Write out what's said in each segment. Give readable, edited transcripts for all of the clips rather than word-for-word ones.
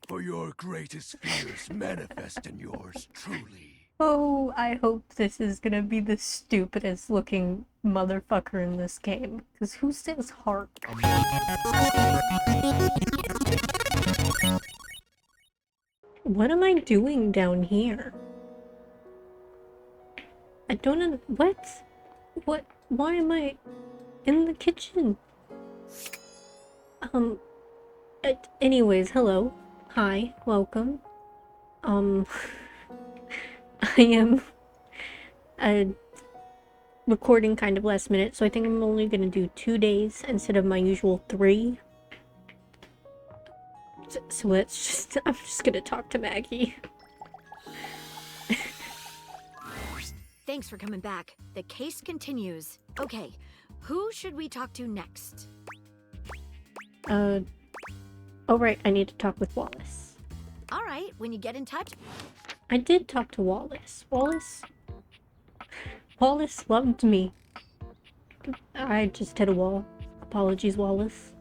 For your greatest fears manifest in yours truly. Oh, I hope this is gonna be the stupidest looking motherfucker in this game. Because who says heart? What am I doing down here? I don't know. What? What? Why am I in the kitchen? Um, anyways, hello. Hi, welcome. Um, I am recording kind of last minute, so I think I'm only gonna do 2 days instead of my usual 3. So I'm just gonna talk to Maggie. Thanks for coming back. The case continues. Okay, who should we talk to next? Oh right, I need to talk with Wallace. All right, when you get in touch. I did talk to Wallace. Wallace loved me. I just hit a wall. Apologies, Wallace.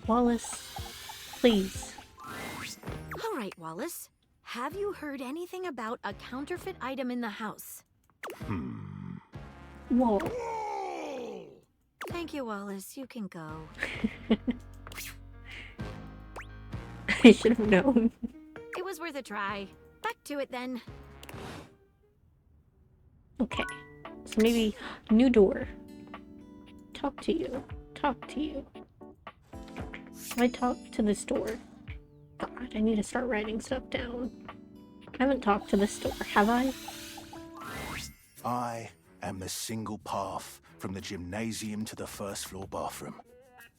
Wallace, please. All right, Wallace. Have you heard anything about a counterfeit item in the house? Whoa. Thank you, Wallace. You can go. I should have known. It was worth a try. Back to it then. Okay. So maybe new door. Talk to you. Talk to you. I talk to this door. God, I need to start writing stuff down. I haven't talked to this door, have I? I am the single path from the gymnasium to the first floor bathroom.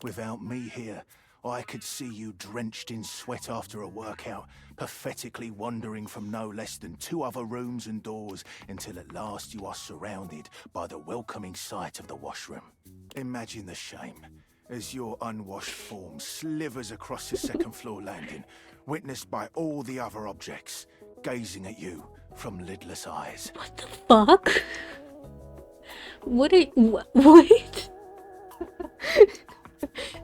Without me here, I could see you drenched in sweat after a workout, pathetically wandering from no less than 2 other rooms and doors until at last you are surrounded by the welcoming sight of the washroom. Imagine the shame as your unwashed form slithers across the second floor landing, witnessed by all the other objects, gazing at you from lidless eyes. What the fuck? What?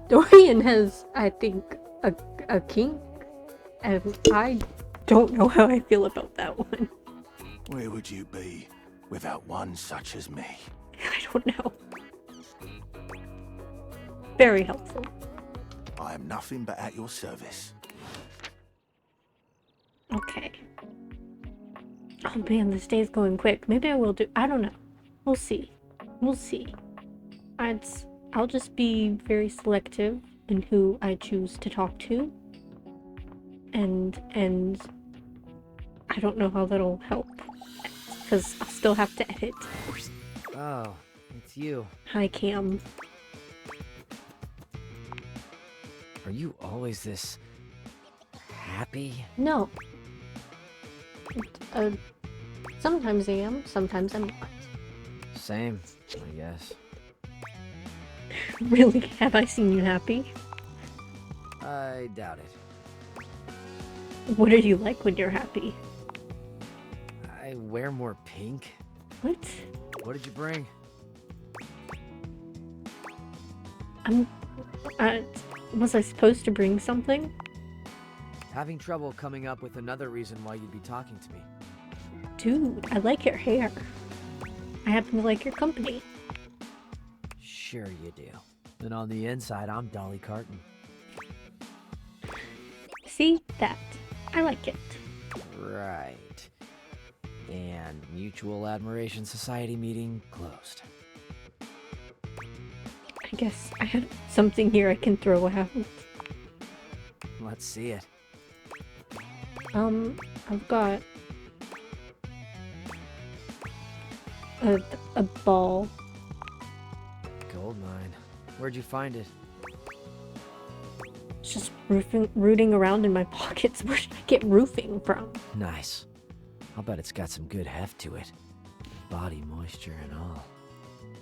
Dorian has, I think, a kink, and I don't know how I feel about that one. Where would you be without one such as me? I don't know. Very helpful. I am nothing but at your service. Okay. Oh man, this day's going quick. Maybe I will do. I don't know. We'll see. We'll see. I'll just be very selective in who I choose to talk to. And I don't know how that'll help. Because I'll still have to edit. Oh, it's you. Hi, Cam. Are you always this happy? No. Sometimes I am, sometimes I'm not. Same, I guess. Really? Have I seen you happy? I doubt it. What are you like when you're happy? I wear more pink. What? What did you bring? Was I supposed to bring something? Having trouble coming up with another reason why you'd be talking to me. Dude, I like your hair. I happen to like your company. Sure you do. And on the inside, I'm Dolly Carton. See? That. I like it. Right. And Mutual Admiration Society meeting closed. I guess I have something here I can throw out. Let's see it. I've got a ball. Gold mine. Where'd you find it? It's just rooting around in my pockets. Where did I get roofing from? Nice. I'll bet it's got some good heft to it. Body moisture and all.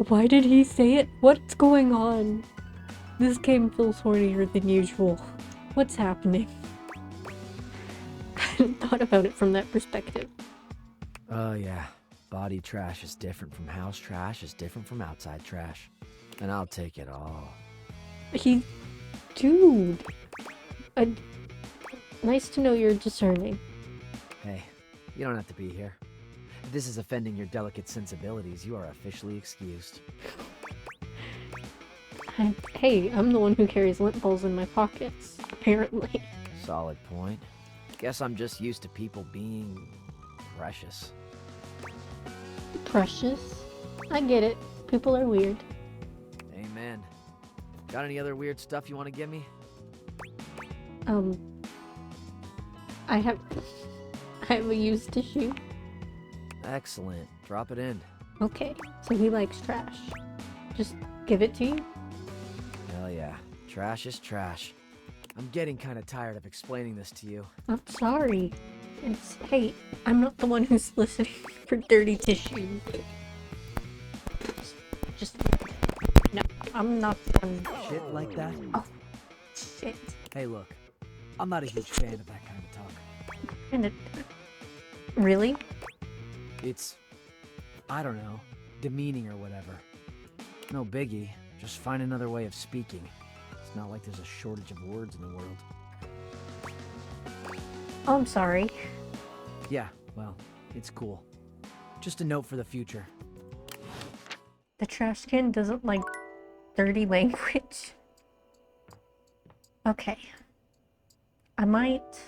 Why did he say it? What's going on? This game feels hornier than usual. What's happening? I hadn't thought about it from that perspective. Oh yeah. Body trash is different from house trash is different from outside trash. And I'll take it all. Dude. Nice to know you're discerning. Hey, you don't have to be here. If this is offending your delicate sensibilities, you are officially excused. Hey, I'm the one who carries lint balls in my pockets, apparently. Solid point. Guess I'm just used to people being precious. Precious? I get it. People are weird. Amen. Got any other weird stuff you want to give me? I have a used tissue. Excellent. Drop it in. Okay, so he likes trash. Just give it to you? Hell yeah. Trash is trash. I'm getting kind of tired of explaining this to you. I'm sorry. Hey, I'm not the one who's soliciting for dirty tissue. Just no, I'm not the one. Shit like that? Oh, shit. Hey, look. I'm not a huge fan of that kind of talk. And it, really? It's, I don't know, demeaning or whatever. No biggie. Just find another way of speaking. It's not like there's a shortage of words in the world. Oh, I'm sorry. Yeah, well, it's cool. Just a note for the future. The trash can doesn't like dirty language. Okay. I might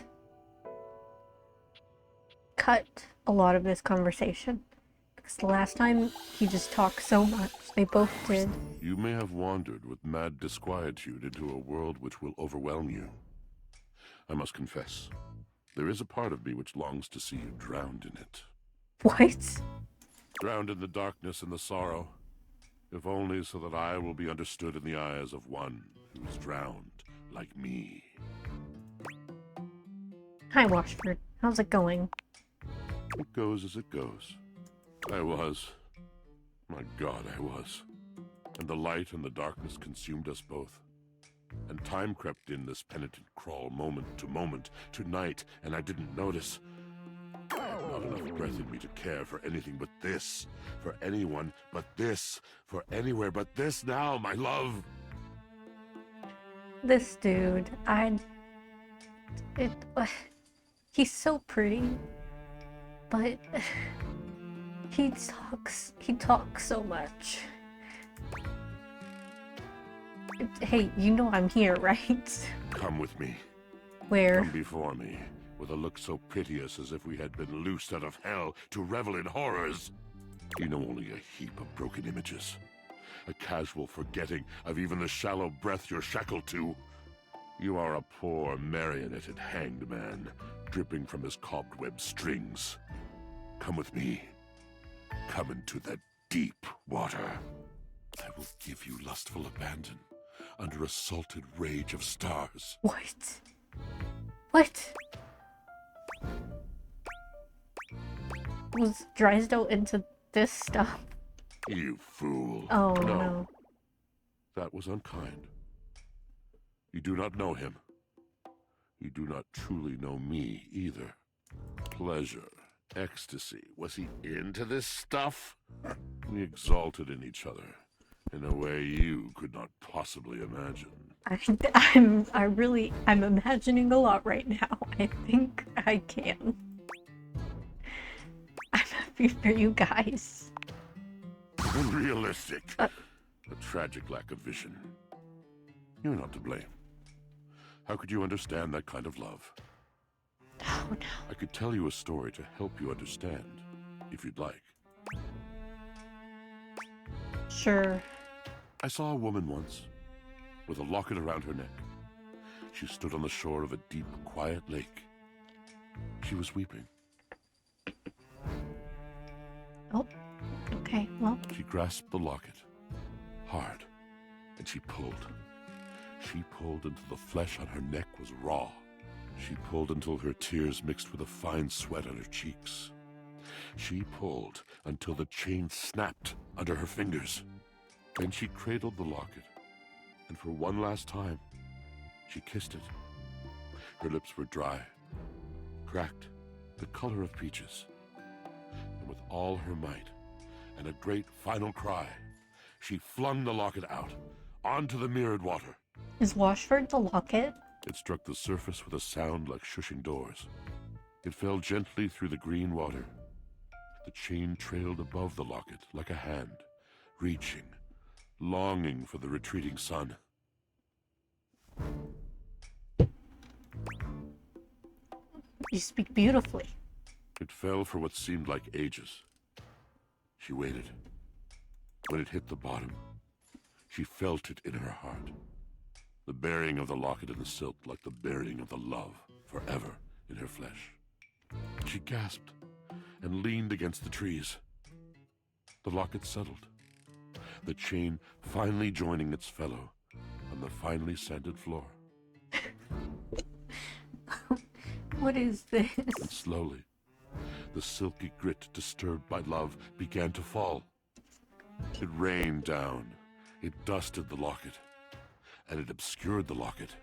cut a lot of this conversation. Because the last time he just talked so much. They both did. You may have wandered with mad disquietude into a world which will overwhelm you. I must confess, there is a part of me which longs to see you drowned in it. What? Drowned in the darkness and the sorrow, if only so that I will be understood in the eyes of one who is drowned like me. Hi, Washford. How's it going? It goes as it goes. I was. My God, I was. And the light and the darkness consumed us both. And time crept in this penitent crawl moment to moment, to night, and I didn't notice. I had not enough breath in me to care for anything but this. For anyone but this. For anywhere but this now, my love. This dude, he's so pretty, but he talks so much. Hey, you know I'm here, right? Come with me. Where? Come before me, with a look so piteous as if we had been loosed out of hell to revel in horrors. You know only a heap of broken images. A casual forgetting of even the shallow breath you're shackled to. You are a poor, marionetted hanged man, dripping from his cobweb strings. Come with me. Come into the deep water. I will give you lustful abandon under a salted rage of stars. What? What? Was Drysdale into this stuff? You fool. Oh no. That was unkind. You do not know him. You do not truly know me either. Pleasure, ecstasy. Was he into this stuff? We exalted in each other in a way you could not possibly imagine. I'm imagining a lot right now. I think I can. I'm happy for you guys. Unrealistic. A tragic lack of vision. You're not to blame. How could you understand that kind of love? Oh no. I could tell you a story to help you understand, if you'd like. Sure. I saw a woman once, with a locket around her neck. She stood on the shore of a deep, quiet lake. She was weeping. Oh, okay, well. She grasped the locket, hard, and she pulled. She pulled until the flesh on her neck was raw. She pulled until her tears mixed with a fine sweat on her cheeks. She pulled until the chain snapped under her fingers. Then she cradled the locket, and for one last time, she kissed it. Her lips were dry, cracked, the color of peaches. And with all her might, and a great final cry, she flung the locket out, onto the mirrored water. Is Washford the locket? It struck the surface with a sound like shushing doors. It fell gently through the green water. The chain trailed above the locket like a hand, reaching, longing for the retreating sun. You speak beautifully. It fell for what seemed like ages. She waited. When it hit the bottom, she felt it in her heart. The burying of the locket in the silt like the burying of the love forever in her flesh. She gasped and leaned against the trees. The locket settled, the chain finally joining its fellow on the finely sanded floor. What is this? And slowly, the silky grit disturbed by love began to fall. It rained down, it dusted the locket, and it obscured the locket,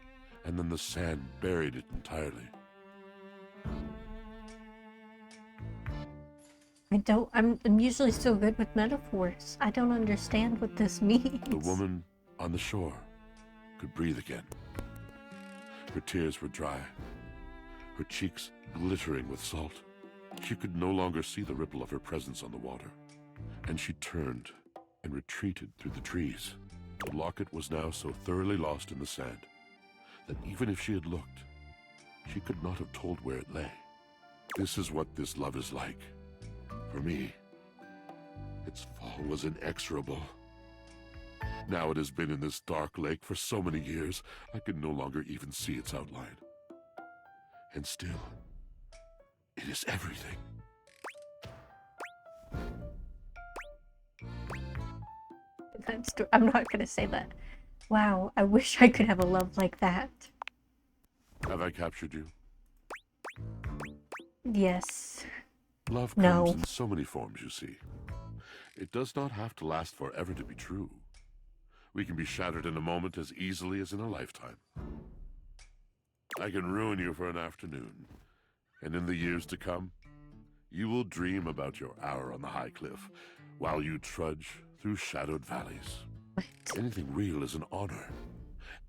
and then the sand buried it entirely. I'm usually so good with metaphors. I don't understand what this means. The woman on the shore could breathe again. Her tears were dry, her cheeks glittering with salt. She could no longer see the ripple of her presence on the water, and she turned and retreated through the trees. The locket was now so thoroughly lost in the sand that even if she had looked, she could not have told where it lay. This is what this love is like. For me, its fall was inexorable. Now it has been in this dark lake for so many years, I can no longer even see its outline. And still, it is everything. I'm not gonna say that. Wow, I wish I could have a love like that. Have I captured you? Yes. Love No. comes in so many forms, you see. It does not have to last forever to be true. We can be shattered in a moment as easily as in a lifetime. I can ruin you for an afternoon, and in the years to come, you will dream about your hour on the high cliff while you trudge through shadowed valleys. What? Anything real is an honor.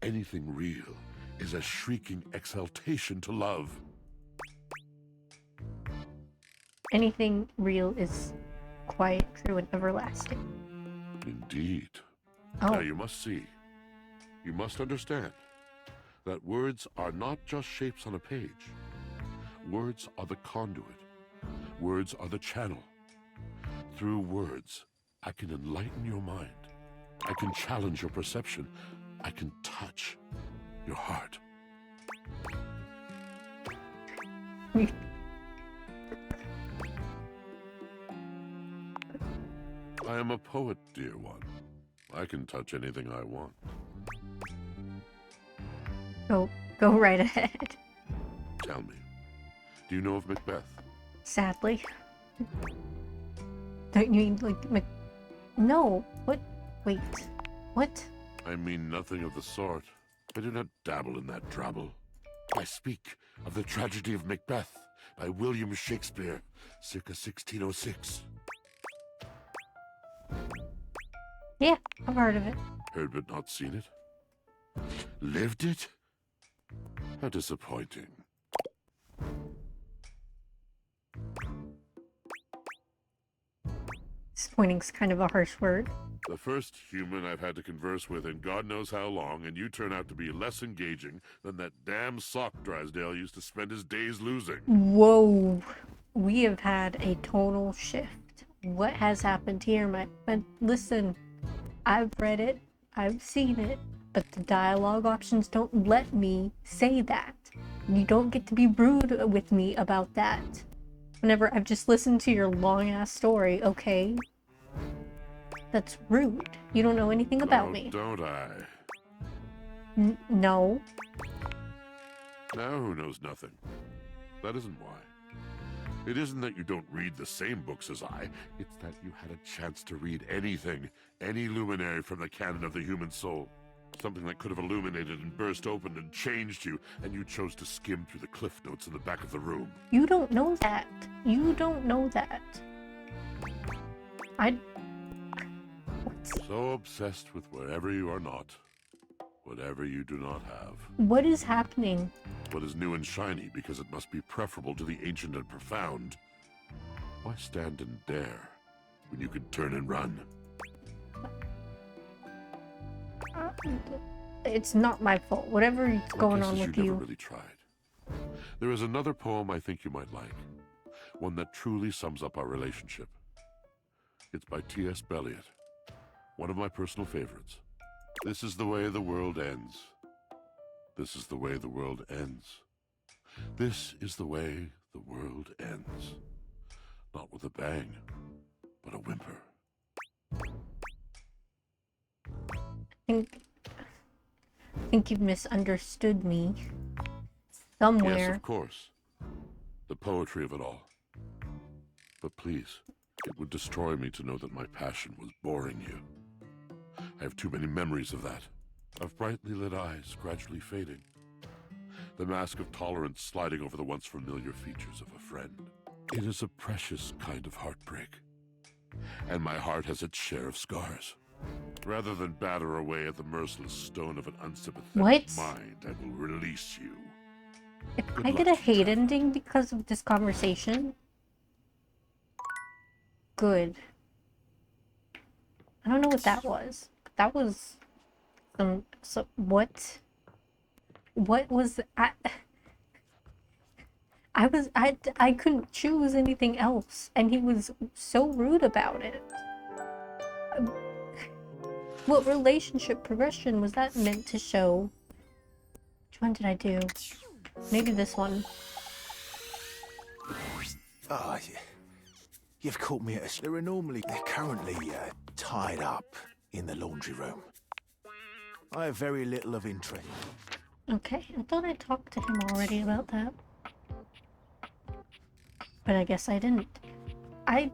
Anything real is a shrieking exaltation to love. Anything real is quiet, true, and everlasting. Indeed. Oh. Now you must see, you must understand, that words are not just shapes on a page. Words are the conduit. Words are the channel. Through words, I can enlighten your mind. I can challenge your perception. I can touch your heart. I am a poet, dear one. I can touch anything I want. Go right ahead. Tell me, do you know of Macbeth? Sadly. Don't you mean like No. What? Wait. What? I mean nothing of the sort. I do not dabble in that drabble. I speak of the tragedy of Macbeth by William Shakespeare, circa 1606. Yeah, I've heard of it. Heard but not seen it? Lived it? How disappointing. Disappointing's kind of a harsh word. The first human I've had to converse with in God knows how long, and you turn out to be less engaging than that damn sock Drysdale used to spend his days losing. Whoa. We have had a total shift. What has happened here, but listen, I've read it, I've seen it, but the dialogue options don't let me say that. You don't get to be rude with me about that. Whenever I've just listened to your long-ass story, okay? That's rude. You don't know anything about me. Don't I? No. Now who knows nothing? That isn't why. It isn't that you don't read the same books as I. It's that you had a chance to read anything, any luminary from the canon of the human soul. Something that could have illuminated and burst open and changed you, and you chose to skim through the cliff notes in the back of the room. You don't know that. You don't know that. What? So obsessed with wherever you are not, Whatever you do not have. What is happening? What is new and shiny, because it must be preferable to the ancient and profound. Why stand and dare, when you could turn and run? It's not my fault. Whatever is going on with you you. never really tried. There is another poem I think you might like. One that truly sums up our relationship. It's by T.S. Eliot. One of my personal favorites. This is the way the world ends. This is the way the world ends. This is the way the world ends. Not with a bang, but a whimper. I think you've misunderstood me. Somewhere. Yes, of course. The poetry of it all. But please, it would destroy me to know that my passion was boring you. I have too many memories of that. Of brightly lit eyes gradually fading. The mask of tolerance sliding over the once familiar features of a friend. It is a precious kind of heartbreak. And my heart has its share of scars. Rather than batter away at the merciless stone of an unsympathetic mind, I will release you. If I get a hate ending because of this conversation, good. I don't know what that was. That was what was I couldn't choose anything else, and he was so rude about it. What relationship progression was that meant to show? Which one did I do? Maybe this one. Ah, you've caught me at a... They're currently tied up in the laundry room. I have very little of interest. Okay, I thought I talked to him already about that. But I guess I didn't. I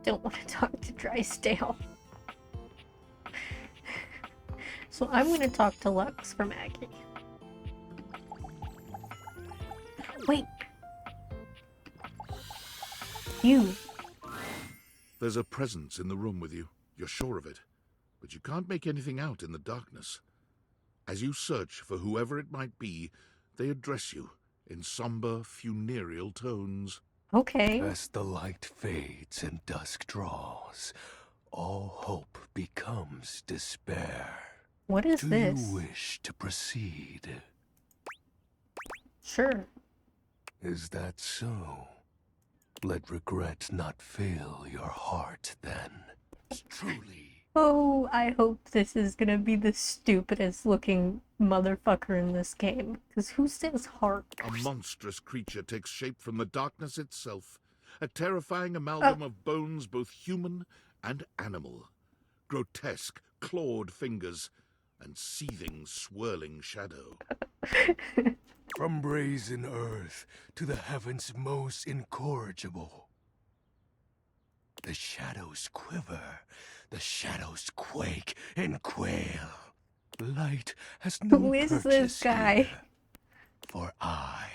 don't want to talk to Drysdale. So I'm going to talk to Lux for Maggie. Wait. You. There's a presence in the room with you. You're sure of it. But you can't make anything out in the darkness. As you search for whoever it might be, they address you in somber, funereal tones. Okay. As the light fades and dusk draws, all hope becomes despair. What is this? Do you wish to proceed? Sure. Is that so? Let regret not fill your heart then. Truly. Oh, I hope this is gonna be the stupidest looking motherfucker in this game. Because who says heart? A monstrous creature takes shape from the darkness itself. A terrifying amalgam of bones, both human and animal. Grotesque, clawed fingers, and seething, swirling shadow. From brazen earth to the heavens most incorrigible. The shadows quiver, the shadows quake and quail. Light has no Who is this purchase guy? here, for I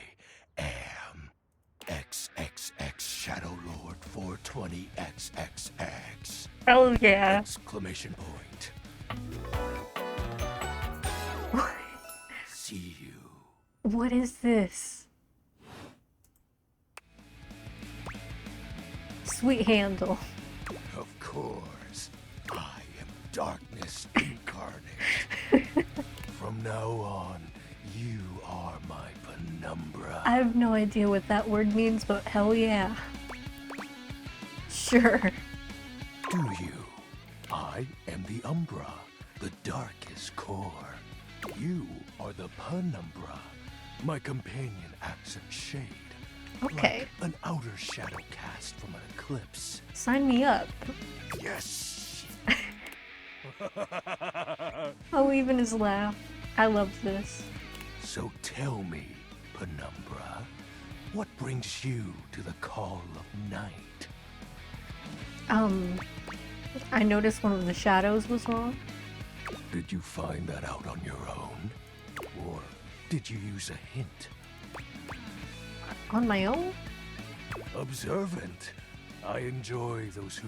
am XXX Shadow Lord 420XXX. Oh yeah. Exclamation point. See you. What is this? Sweet handle. Of course, I am darkness incarnate. From now on, you are my penumbra. I have no idea what that word means, but hell yeah. Sure. Do you? I am the umbra, the darkest core. You are the penumbra, my companion accent shade. Okay. Like an outer shadow cast from an eclipse. Sign me up. Yes! Oh, even his laugh. I love this. So tell me, penumbra, what brings you to the call of night? I noticed one of the shadows was wrong. Did you find that out on your own? Or did you use a hint? On my own? Observant. I enjoy those who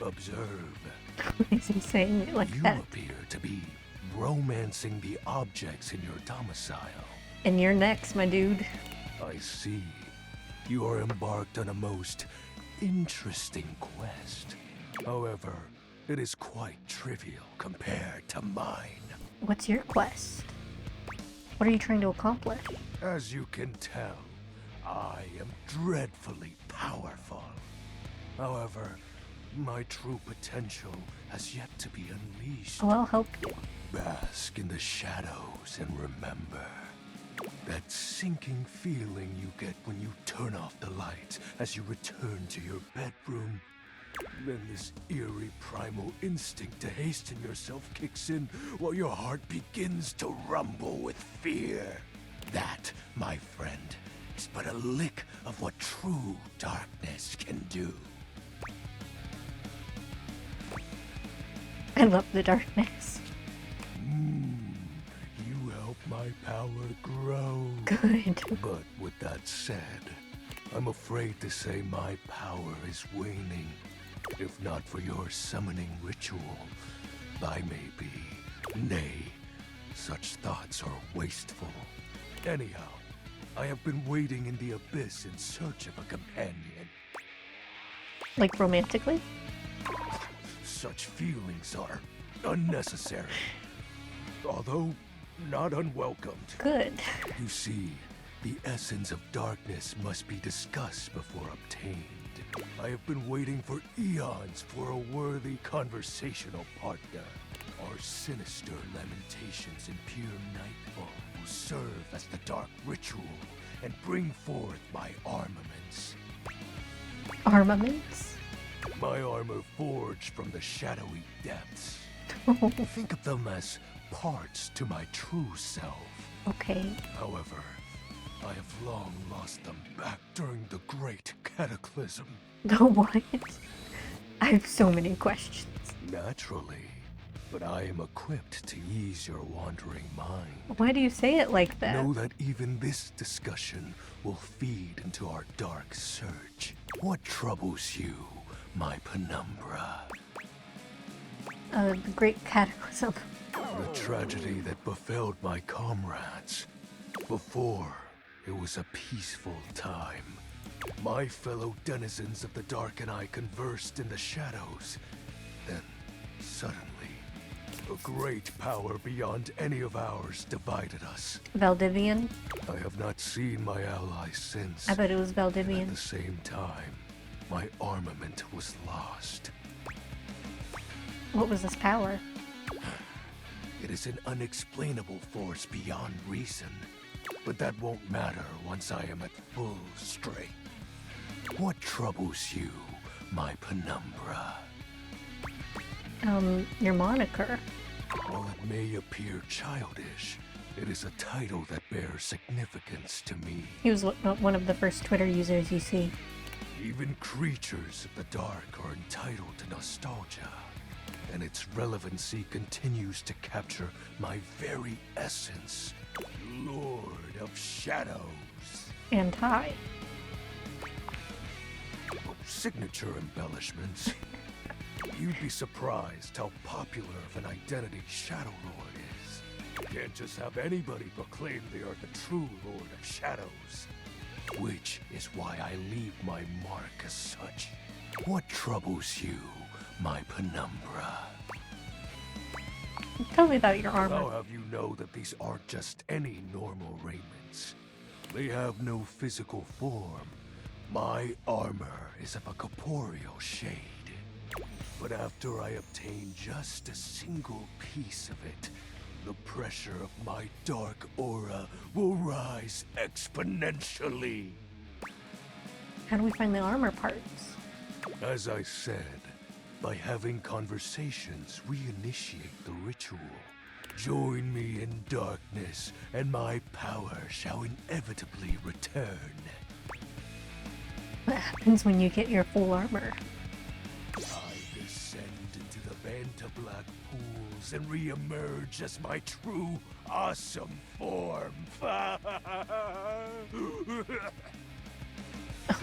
observe. Is he saying it like You that? appear to be romancing the objects in your domicile. And you're next, my dude. I see. You are embarked on a most interesting quest. However, it is quite trivial compared to mine. What's your quest? What are you trying to accomplish? As you can tell, I am dreadfully powerful. However, my true potential has yet to be unleashed. Oh, I'll help you. Bask in the shadows and remember that sinking feeling you get when you turn off the lights as you return to your bedroom. Then this eerie primal instinct to hasten yourself kicks in while your heart begins to rumble with fear. That, my friend, is but a lick of what true darkness can do. I love the darkness. You help my power grow. Good. But with that said, I'm afraid to say my power is waning. If not for your summoning ritual, I may be. Nay, such thoughts are wasteful. Anyhow, I have been waiting in the abyss in search of a companion. Like romantically? Such feelings are unnecessary. Although not unwelcomed. Good. You see, the essence of darkness must be discussed before obtained. I have been waiting for eons for a worthy conversational partner. Our sinister lamentations in pure nightfall will serve as the dark ritual and bring forth my armaments. Armaments? My armor forged from the shadowy depths. Think of them as parts to my true self. Okay. However, I have long lost them back during the Great Cataclysm. The what? I have so many questions. Naturally, but I am equipped to ease your wandering mind. Why do you say it like that? Know that even this discussion will feed into our dark search. What troubles you, my penumbra? The Great Cataclysm. The tragedy that befell my comrades. Before, it was a peaceful time. My fellow denizens of the dark and I conversed in the shadows. Then, suddenly, a great power beyond any of ours divided us. Valdivian? I have not seen my allies since. I bet it was And at Valdivian. the same time, my armament was lost. What was this power? It is an unexplainable force beyond reason. But that won't matter once I am at full strength. What troubles you, my penumbra? Your moniker. While it may appear childish, it is a title that bears significance to me. He was one of the first Twitter users you see. Even creatures of the dark are entitled to nostalgia, and its relevancy continues to capture my very essence. Lord of Shadows. And hi. Signature embellishments. You'd be surprised how popular of an identity Shadow Lord is. Can't just have anybody proclaim they are the true Lord of Shadows. Which is why I leave my mark as such. What troubles you, my penumbra? Tell me about your armor. I'll have you know that these aren't just any normal raiments. They have no physical form. My armor is of a corporeal shade. But after I obtain just a single piece of it, the pressure of my dark aura will rise exponentially. How do we find the armor parts? As I said, by having conversations, we initiate the ritual. Join me in darkness, and my power shall inevitably return. What happens when you get your full armor? I descend into the Vanta Black pools and re-emerge as my true, awesome form.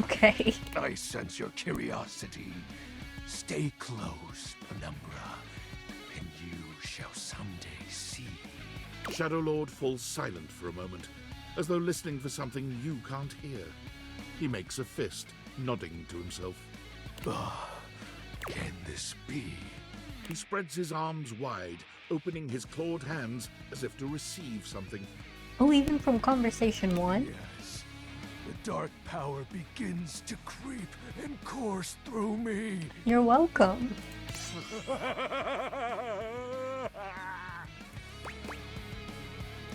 Okay. I sense your curiosity. Stay close, Penumbra, and you shall someday see. Shadow Lord falls silent for a moment, as though listening for something you can't hear. He makes a fist, nodding to himself. Can this be? He spreads his arms wide, opening his clawed hands as if to receive something. Oh, even from conversation 1? Yes. The dark power begins to creep and course through me. You're welcome.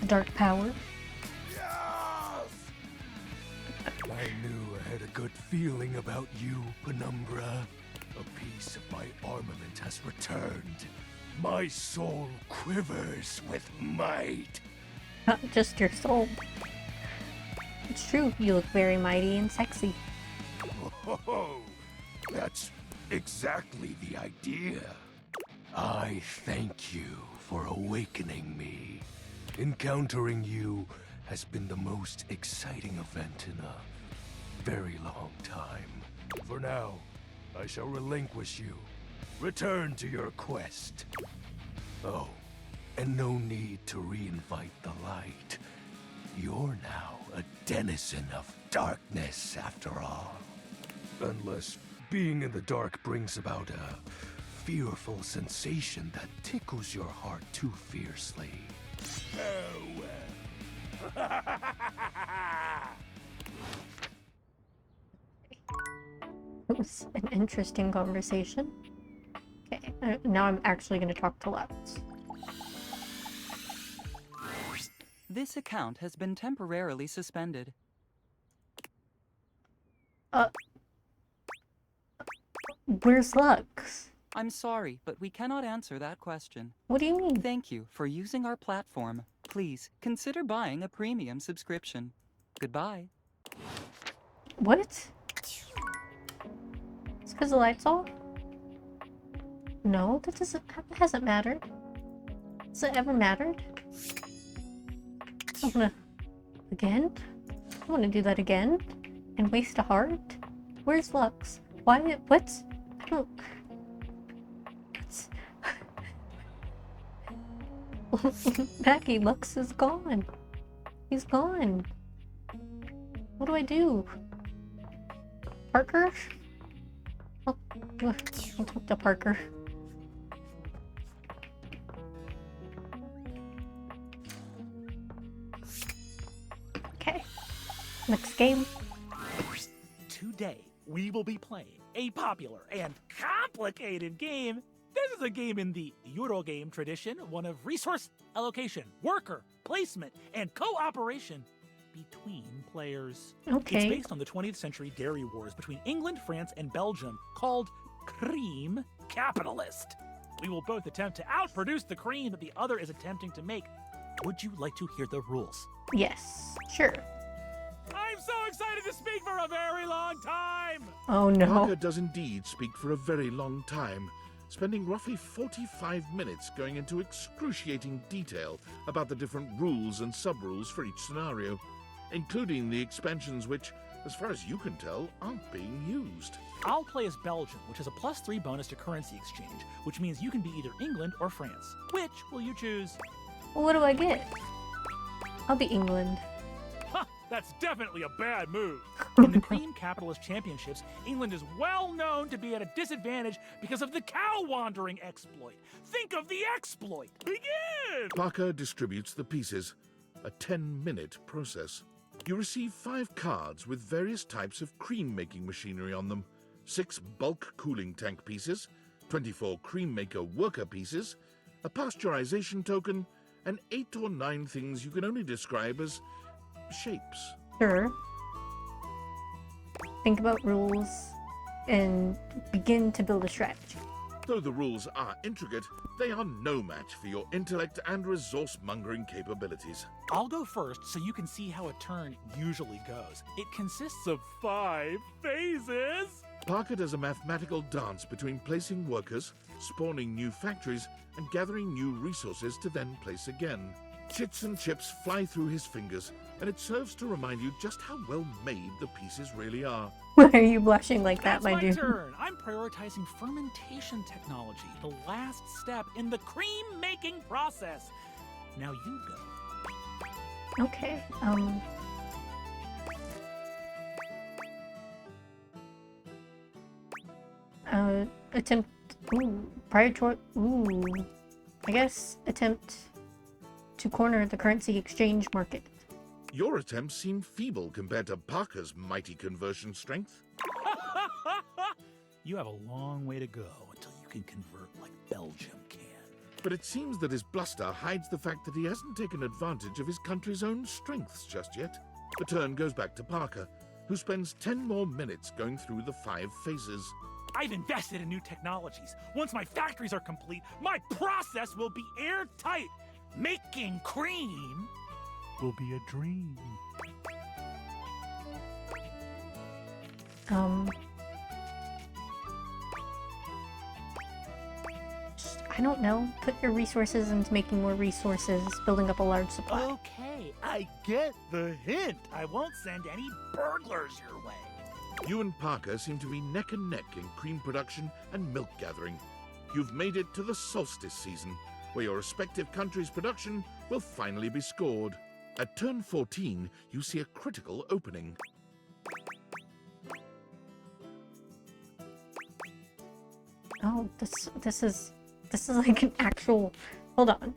The dark power. Yes! I knew I had a good feeling about you, Penumbra. A piece of my armament has returned. My soul quivers with might. Not just your soul. It's true, you look very mighty and sexy. Oh, that's exactly the idea. I thank you for awakening me. Encountering you has been the most exciting event in a very long time. For now, I shall relinquish you. Return to your quest. Oh, and no need to reinvite the light. You're now a denizen of darkness, after all. Unless being in the dark brings about a fearful sensation that tickles your heart too fiercely. Farewell. It was an interesting conversation. Okay, now I'm actually going to talk to Lex. This account has been temporarily suspended. Where's Lux? I'm sorry, but we cannot answer that question. What do you mean? Thank you for using our platform. Please consider buying a premium subscription. Goodbye. What? It's because the light's off? No, that hasn't mattered. Has it ever mattered? I wanna... Again? I wanna do that again? And waste a heart? Where's Lux? Why? What? I don't... Mackie, Lux is gone. He's gone. What do I do? Parker? I'll talk to Parker. Okay. Next game. Today, we will be playing a popular and complicated game. This is a game in the Eurogame tradition, one of resource allocation, worker placement, and cooperation between players. Okay. It's based on the 20th century dairy wars between England, France, and Belgium, called Cream Capitalist. We will both attempt to outproduce the cream that the other is attempting to make. Would you like to hear the rules? Yes, sure. I'm so excited to speak for a very long time! Oh no. Parker does indeed speak for a very long time, spending roughly 45 minutes going into excruciating detail about the different rules and sub-rules for each scenario, including the expansions which, as far as you can tell, aren't being used. I'll play as Belgium, which has a +3 bonus to currency exchange, which means you can be either England or France. Which will you choose? Well, what do I get? I'll be England. Huh, that's definitely a bad move. In the Cream Capitalist Championships, England is well known to be at a disadvantage because of the cow wandering exploit. Think of the exploit. Begin! Parker distributes the pieces, a 10-minute process. You receive 5 cards with various types of cream-making machinery on them, 6 bulk cooling tank pieces, 24 cream maker worker pieces, a pasteurization token, and 8 or 9 things you can only describe as shapes. Sure. Think about rules and begin to build a strategy. Though the rules are intricate, they are no match for your intellect and resource-mongering capabilities. I'll go first so you can see how a turn usually goes. It consists of 5 phases. Parker does a mathematical dance between placing workers, spawning new factories, and gathering new resources to then place again. Chits and chips fly through his fingers, and it serves to remind you just how well made the pieces really are. Why are you blushing like that, That's my my dude? turn. I'm prioritizing fermentation technology, the last step in the cream-making process. Now you go. Okay, attempt, I guess attempt to corner the currency exchange market. Your attempts seem feeble compared to Parker's mighty conversion strength. You have a long way to go until you can convert like Belgium can. But it seems that his bluster hides the fact that he hasn't taken advantage of his country's own strengths just yet. The turn goes back to Parker, who spends 10 more minutes going through the 5 phases. I've invested in new technologies. Once my factories are complete, my process will be airtight. Making cream will be a dream. I don't know. Put your resources into making more resources, building up a large supply. Okay, I get the hint. I won't send any burglars your way. You and Parker seem to be neck and neck in cream production and milk gathering. You've made it to the solstice season, where your respective countries' production will finally be scored. At turn 14, you see a critical opening. Oh, this is like an actual. Hold on.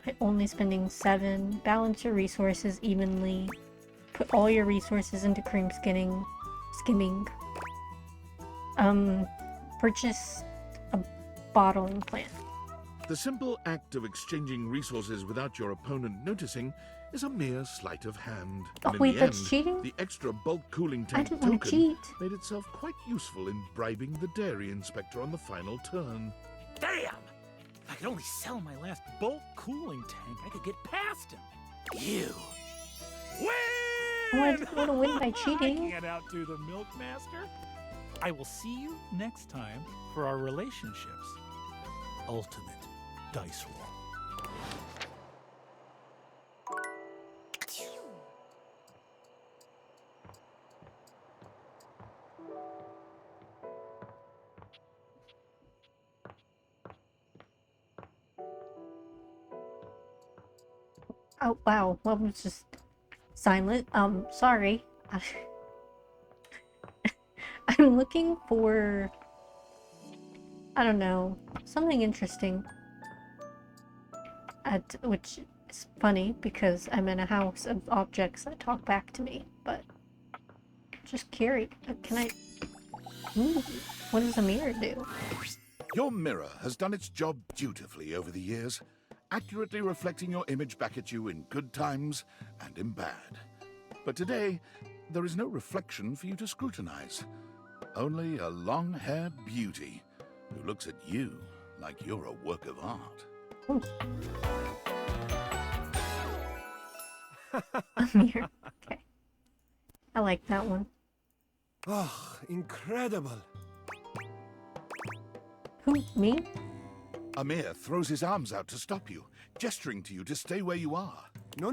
By only spending 7, balance your resources evenly. Put all your resources into cream skimming. Purchase a bottling plant. The simple act of exchanging resources without your opponent noticing is a mere sleight of hand. Oh, And in wait, the that's end, cheating? the extra bulk cooling I tank didn't want to token cheat. made itself quite useful in bribing the dairy inspector on the final turn. Damn! If I could only sell my last bulk cooling tank, I could get past him. You win! Oh, I didn't want to win by cheating. I can't outdo the Milkmaster. I will see you next time for our relationships. Ultimate dice roll. Oh, wow. Well, I was just silent. Sorry. I'm looking for, I don't know, something interesting. Which is funny because I'm in a house of objects that talk back to me, but just curious. Can I? Ooh, what does a mirror do? Your mirror has done its job dutifully over the years, accurately reflecting your image back at you in good times and in bad. But today, there is no reflection for you to scrutinize. Only a long-haired beauty who looks at you like you're a work of art. Ooh. A mirror. Okay. I like that one. Oh, incredible. Who, me? Amir throws his arms out to stop you, gesturing to you to stay where you are. No.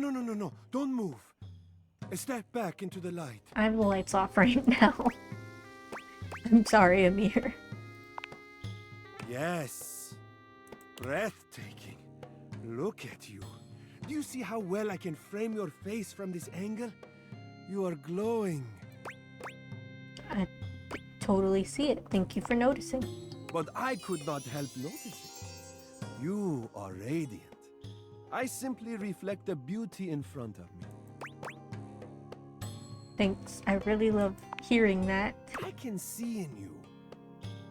Don't move. Step back into the light. I have the lights off right now. I'm sorry, Amir. Yes. Breathtaking. Look at you. Do you see how well I can frame your face from this angle? You are glowing. I totally see it. Thank you for noticing. But I could not help noticing. You are radiant. I simply reflect the beauty in front of me. Thanks. I really love hearing that. I can see in you.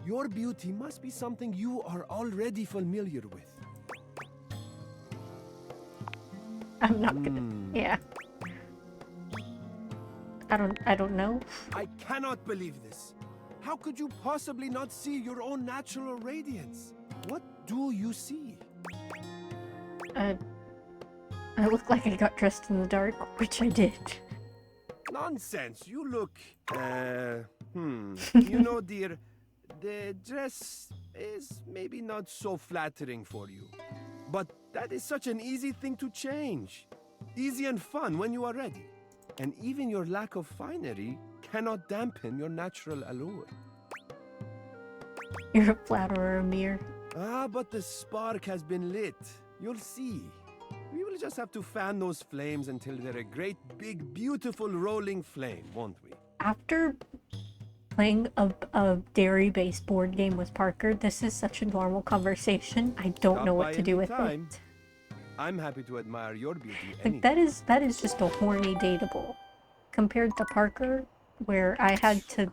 Your beauty must be something you are already familiar with. I'm not gonna. Yeah. I don't know. I cannot believe this. How could you possibly not see your own natural radiance? What do you see? I look like I got dressed in the dark, which I did. Nonsense. You look, you know, dear, the dress is maybe not so flattering for you. But that is such an easy thing to change. Easy and fun when you are ready. And even your lack of finery cannot dampen your natural allure. You're a flatterer, Amir. Ah, but the spark has been lit. You'll see. We will just have to fan those flames until they're a great, big, beautiful rolling flame, won't we? After playing a dairy-based board game with Parker, this is such a normal conversation. I don't know what to do with it. I'm happy to admire your beauty. Like, that is just a horny dateable. Compared to Parker, where I had to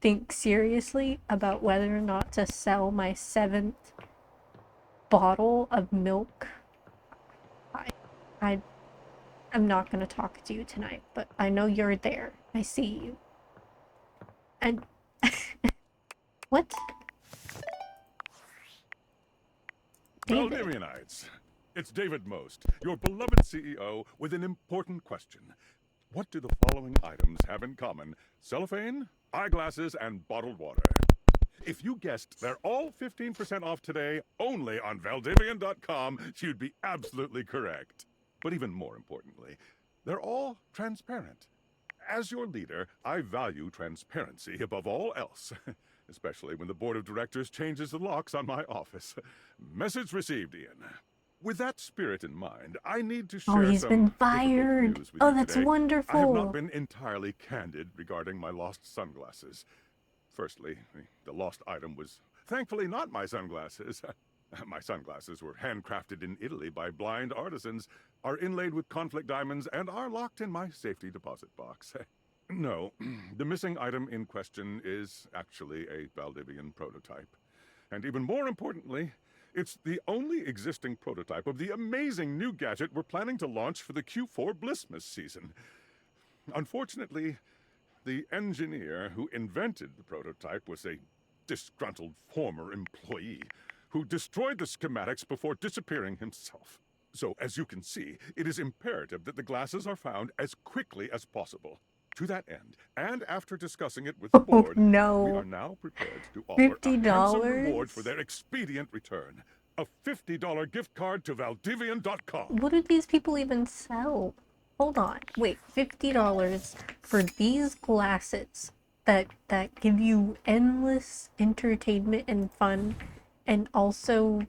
think seriously about whether or not to sell my 7th bottle of milk. I'm not gonna talk to you tonight, but I know you're there. I see you. And what? Valdivianites, it's David Most, your beloved CEO, with an important question. What do the following items have in common? Cellophane, eyeglasses, and bottled water. If you guessed they're all 15% off today, only on Valdivian.com, you'd be absolutely correct. But even more importantly, they're all transparent. As your leader, I value transparency above all else, especially when the board of directors changes the locks on my office. Message received, Ian. With that spirit in mind, I need to share he's some been difficult fired. news with Oh, you that's today. wonderful. I have not been entirely candid regarding my lost sunglasses. Firstly, the lost item was thankfully not my sunglasses. My sunglasses were handcrafted in Italy by blind artisans, are inlaid with conflict diamonds, and are locked in my safety deposit box. No, the missing item in question is actually a Valdivian prototype. And even more importantly, it's the only existing prototype of the amazing new gadget we're planning to launch for the Q4 Blissmas season. Unfortunately, the engineer who invented the prototype was a disgruntled former employee who destroyed the schematics before disappearing himself. So, as you can see, it is imperative that the glasses are found as quickly as possible. To that end, and after discussing it with the board, we are now prepared to offer $50? a handsome reward for their expedient return. A $50 gift card to Valdivian.com. What do these people even sell? Hold on. Wait, $50 for these glasses that give you endless entertainment and fun, and also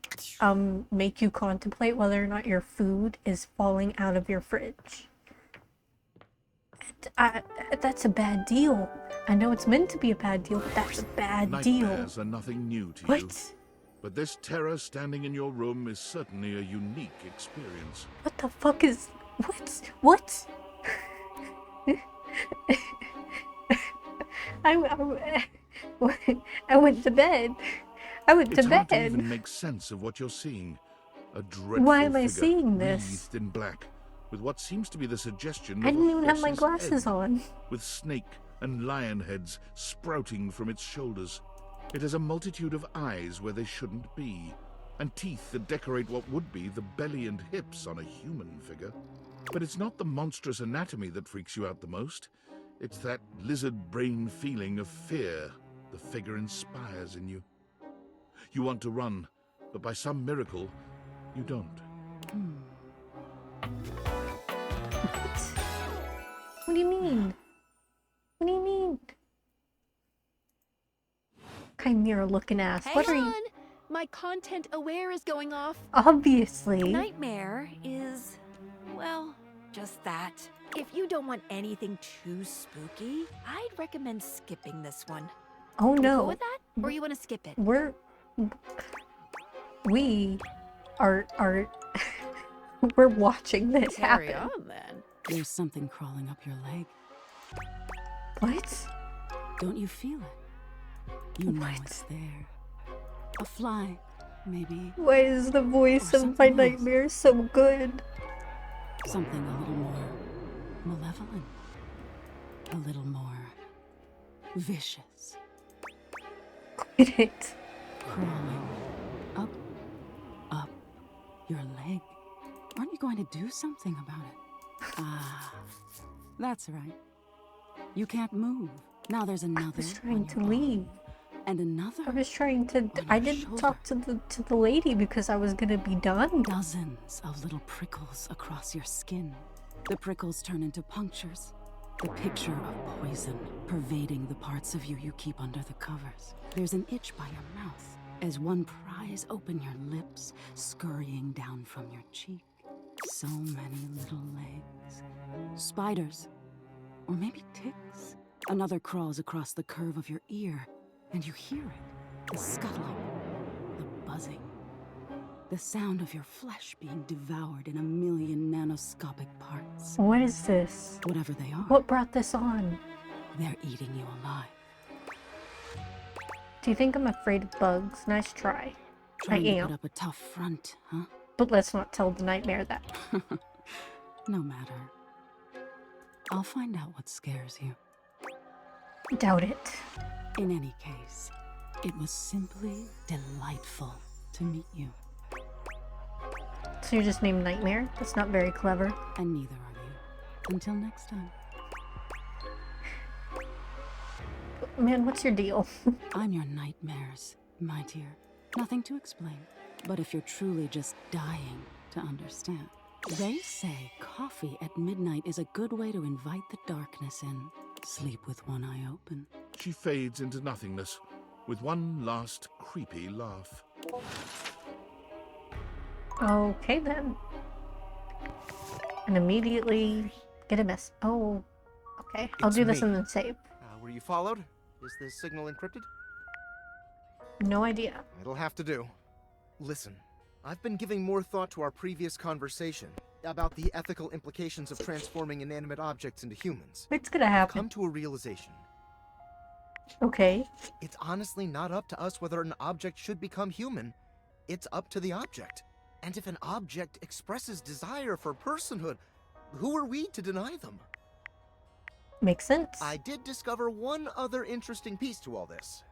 make you contemplate whether or not your food is falling out of your fridge. That's a bad deal. I know it's meant to be a bad deal, but that's a bad deal. Nightmares are nothing new to you. What? But this terror standing in your room is certainly a unique experience. What the fuck is... What? I went to bed. It's hard to even make sense of what you're seeing. A dreadful Why am I figure, seeing this? wreathed in black, with what seems to be the suggestion I of didn't a even have my horse's glasses head, on. with snake and lion heads sprouting from its shoulders. It has a multitude of eyes where they shouldn't be, and teeth that decorate what would be the belly and hips on a human figure. But it's not the monstrous anatomy that freaks you out the most. It's that lizard brain feeling of fear the figure inspires in you. You want to run, but by some miracle, you don't. What do you mean? What do you mean? Chimera looking ass. Hang What are on. you? My content aware is going off. Obviously. Nightmare is, well, just that. If you don't want anything too spooky, I'd recommend skipping this one. Oh You no. go with that, or you want to skip it? We are we're watching this Carry happen. on then. There's something crawling up your leg. What? Don't you feel it? You know it's there. A fly, maybe. Why is the voice Or of my something else. nightmare so good? Something a little more malevolent. A little more vicious. Quit it. Crawling up your leg. Aren't you going to do something about it? Ah, that's right. You can't move. Now there's another. I was trying on to your leave. arm. And another I was trying to. on I your didn't shoulder. talk to the lady because I was gonna be done. Dozens of little prickles across your skin. The prickles turn into punctures. The picture of poison pervading the parts of you you keep under the covers. There's an itch by your mouth as one pries open your lips, scurrying down from your cheek. So many little legs. Spiders. Or maybe ticks. Another crawls across the curve of your ear, and you hear it. The scuttling. The buzzing. The sound of your flesh being devoured in a million nanoscopic parts. What is this? Whatever they are, What brought this on? they're eating you alive. Do you think I'm afraid of bugs? Nice try. Trying to am. put up a tough front, huh? But let's not tell the nightmare that. No matter. I'll find out what scares you. Doubt it. In any case, it was simply delightful to meet you. So you're just named Nightmare? That's not very clever. And neither are you. Until next time. Man, what's your deal? I'm your nightmares, my dear. Nothing to explain. But if you're truly just dying to understand, they say coffee at midnight is a good way to invite the darkness in. Sleep with one eye open. She fades into nothingness with one last creepy laugh. Okay then. And immediately get a mess. Oh, okay. I'll It's do this me. and then save. Were you followed? Is this signal encrypted? No idea. It'll have to do. Listen, I've been giving more thought to our previous conversation about the ethical implications of transforming inanimate objects into humans. It's gonna I've happen. come to a realization. Okay. It's honestly not up to us whether an object should become human. It's up to the object. And if an object expresses desire for personhood, who are we to deny them? Makes sense. I did discover one other interesting piece to all this.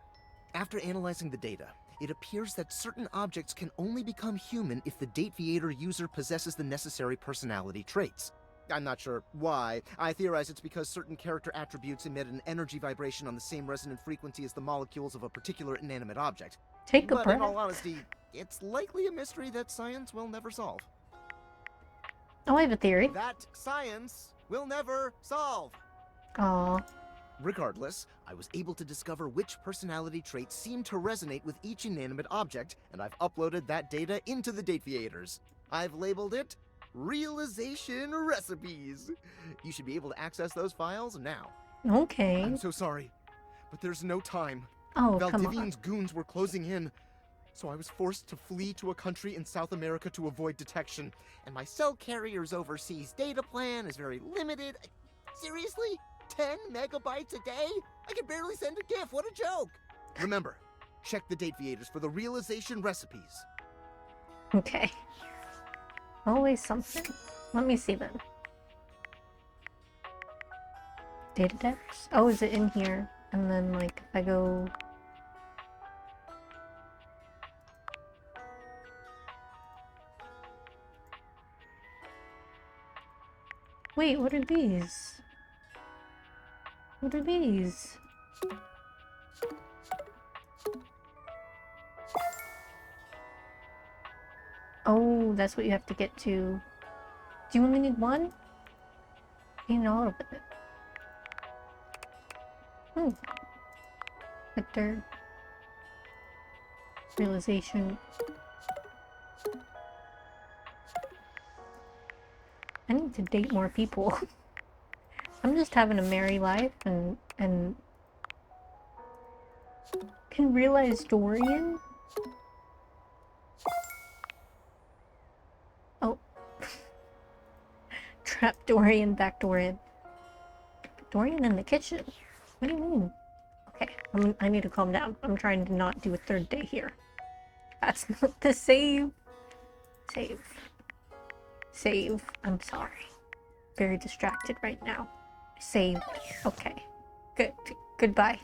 After analyzing the data, it appears that certain objects can only become human if the Dateator user possesses the necessary personality traits. I'm not sure why. I theorize it's because certain character attributes emit an energy vibration on the same resonant frequency as the molecules of a particular inanimate object. Take a But breath. in all honesty, it's likely a mystery that science will never solve. Oh, I have a theory. That science will never solve! Aw. Regardless, I was able to discover which personality traits seem to resonate with each inanimate object, and I've uploaded that data into the Dateators. I've labeled it Realization Recipes. You should be able to access those files now. Okay. I'm so sorry, but there's no time. Oh, come on. Valdivian's goons were closing in, so I was forced to flee to a country in South America to avoid detection, and my cell carrier's overseas data plan is very limited. Seriously? 10 megabytes a day? I can barely send a GIF. What a joke! Remember, check the Dateators for the realization recipes. Okay. Always something. Let me see then. Data decks? Oh, is it in here? And then, like, if I go... Wait, what are these? What are these? Oh, that's what you have to get to. Do you only need one? You need all of it. Hmm. Victor. Realization. I need to date more people. I'm just having a merry life and can realize Dorian. Oh. Trap Dorian, back Dorian. Dorian in the kitchen? What do you mean? Okay, I need to calm down. I'm trying to not do a third day here. That's not the save. Save. Save. I'm sorry. Very distracted right now. Save. Okay. Good. Goodbye.